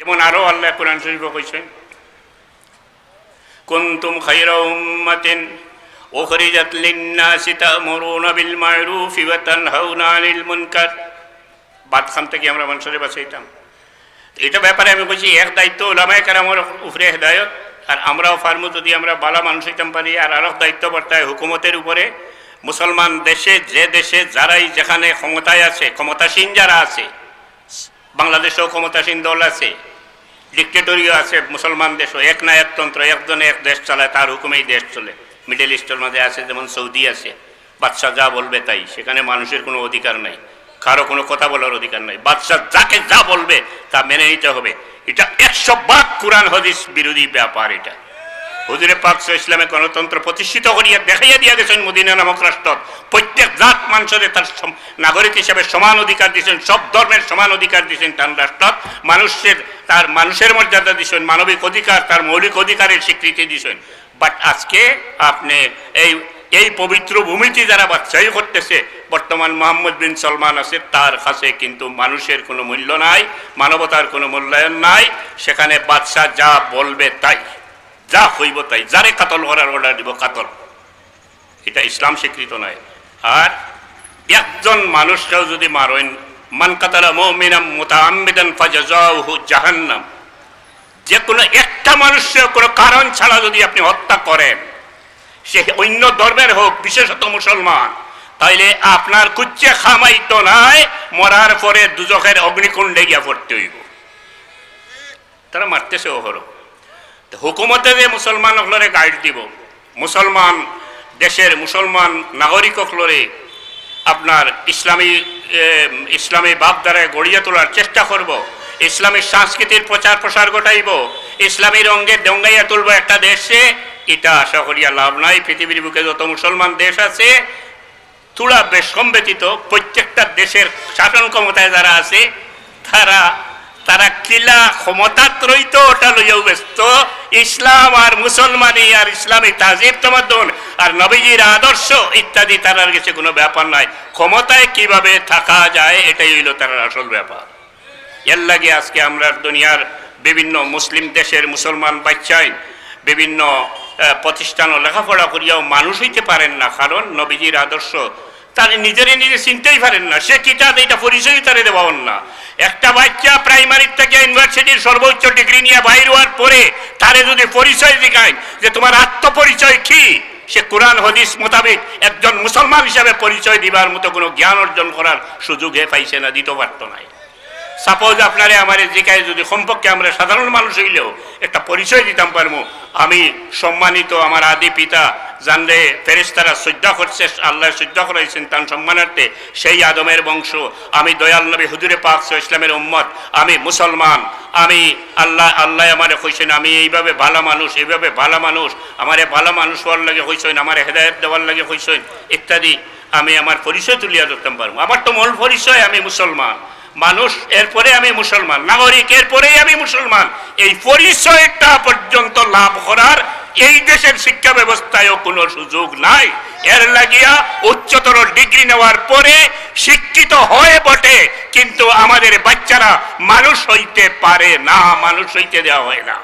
যেমন আরো আল্লাহ কোরআন শরীফে কইছেন, কুনতুম খায়রা উম্মাতিন উখরিজাত লিন-নাসি তা'মুরুনা বিল মা'রুফি ওয়া তানহাউনা আনিল মুনকার। বাদ খান থেকে আমরা মানুষের বাঁচাইতাম। এটা ব্যাপারে আমি বলছি, এক দায়িত্ব উলামায়ে কেরামের উপরে হেদায়ত, আর আমরাও ফার্মু যদি আমরা বালা মানুষ হইতাম পারি। আর আরো দায়িত্ব বর্তায় হুকুমতের উপরে। মুসলমান দেশে যে দেশে যারাই যেখানে ক্ষমতায় আছে, ক্ষমতাসীন যারা আছে, বাংলাদেশেও ক্ষমতাসীন দল আছে, ডিক্টেটরিও আছে, মুসলমান দেশও এক না একতন্ত্র, একজনে এক দেশ চালায়, তার হুকুমেই দেশ চলে। মিডল ইস্টের মধ্যে আছে, যেমন সৌদি আছে, বাদশাহ যা বলবে তাই, সেখানে মানুষের কোনো অধিকার নাই, কারো কোনো কথা বলার অধিকার নাই, বাদশাহ যাকে যা বলবে তা মেনে নিতে হবে। এটা 100 কুরআন হাদিস বিরোধী ব্যাপার। এটা হুজুরে পাক ইসলামে গণতন্ত্র প্রতিষ্ঠিত করিয়া দেখাইয়া দিয়া গেছেন মদিনা নামক রাষ্ট্র। প্রত্যেক জাত মানুষের তার নাগরিক হিসাবে সমান অধিকার দিয়েছেন, সব ধর্মের সমান অধিকার দিয়েছেন তার রাষ্ট্র। মানুষের মর্যাদা দিয়েছেন, মানবিক অধিকার, তার মৌলিক অধিকারের স্বীকৃতি দিয়েছেন। বাট আজকে আপনি এই পবিত্র ভূমিতে যারা বাচ্চাই করতেছে, বর্তমান মোহাম্মদ বিন সালমান আছে, তার কাছে কিন্তু মানুষের কোনো মূল্য নাই, মানবতার কোনো মূল্যায়ন নাই। সেখানে বাদশাহ যা বলবে তাই, যা হইব তাই, যারে কাতল করার অর্ডার দিব কাতল। এটা ইসলাম স্বীকৃত নয়। আর একজন মানুষকেও যদি মারেন, মান কাতালা মুমিনাম মুতাআম্মিদান ফাজাযাউহু জাহান্নাম, যে কোনো একটা মানুষের কোনো কারণ ছাড়া যদি আপনি হত্যা করেন, সে অন্য ধর্মের হোক, বিশেষত মুসলমান, তাইলে আপনার কুচ্চে খামাইতো নাই, মরার পরে দুজখের অগ্নিকুণ্ডে গিয়া পড়তে হইব। তারা মারতেছে ওহর। হুকুমতে যে মুসলমান হলরে গাইড দিব, মুসলমান দেশের মুসলমান নাগরিক হলরে আপনার ইসলামী ভাবধারায় গড়িয়ে তোলার চেষ্টা করব, ইসলামী সংস্কৃতির প্রচার প্রসার ঘটাইব, ইসলামী রঙে দঙ্গাইয়া তুলব একটা দেশে। এটা আশা করিয়া লাভ নাই। পৃথিবীর বুকে যত মুসলমান দেশ আছে, তুলা বেশ কম ব্যতীত প্রত্যেকটা দেশের শাসন ক্ষমতায় যারা আছে, তারা কিলা ক্ষমতা রইত ওটা লইয়াও ব্যস্ত। ইসলাম আর মুসলমানি আর ইসলামী তাজিব তামাদ্দুন আর নবীজির আদর্শ ইত্যাদি তার কাছে কোনো ব্যাপার নাই। ক্ষমতায় কিভাবে থাকা যায় এটাই হইল তার আসল ব্যাপার। এর লাগে আজকে আমরা দুনিয়ার বিভিন্ন মুসলিম দেশের মুসলমান বাচ্চাই বিভিন্ন প্রতিষ্ঠান ও লেখাপড়া করিয়াও মানুষ হইতে পারেন না, কারণ নবীজির আদর্শ তার নিজে চিনতেই পারেন না। সে কিতাব এটা পরিচয় তারে দেওয়ান না। একটা বাচ্চা প্রাইমারি থেকে ইউনিভার্সিটির সর্বোচ্চ ডিগ্রি নিয়ে বাইর হওয়ার পরে তারে যদি পরিচয় দেখায় যে তোমার আত্মপরিচয় কি, সে কোরআন হাদিস মোতাবেক একজন মুসলমান হিসাবে পরিচয় দিবার মতো কোনো জ্ঞান অর্জন করার সুযোগ পাইছে না, দিতে পারত নাই। সাপোজ আপনারে আমার জিকায় যদি সম্পর্কে আমরা সাধারণ মানুষ হইলেও একটা পরিচয় দিতাম পারবো, আমি সম্মানিত আমার আদি পিতা জানলে ফেরেশতারা শ্রদ্ধা করছে, আল্লাহ শ্রদ্ধা করাইছেন তার সম্মানার্থে, সেই আদমের বংশ, আমি দয়াল নবী হুজুরে পাক ইসলামের উম্মত, আমি মুসলমান, আমি আল্লাহ আমারে কইছেন আমি এইভাবে ভালো মানুষ, এইভাবে ভালো মানুষ, আমারে ভালো মানুষ হওয়ার লাগে কইছেন, আমার হেদায়েত দেওয়ার লাগে কইছেন ইত্যাদি। আমি আমার পরিচয় তুলিয়া ধরতাম পারবো। আমার তো মূল পরিচয় আমি মুসলমান মানুষ, এরপরে আমি মুসলমান নাগরিক, এরপরেই আমি মুসলমান। এই পরিচয়টা পর্যন্ত লাভ করার এই দেশের শিক্ষা ব্যবস্থায়ও কোনো সুযোগ নাই। এর লাগিয়া উচ্চতর ডিগ্রি নেওয়ার পরে শিক্ষিত হয় বটে, কিন্তু আমাদের বাচ্চারা মানুষ হইতে পারে না, মানুষ হইতে দেওয়া হয় না।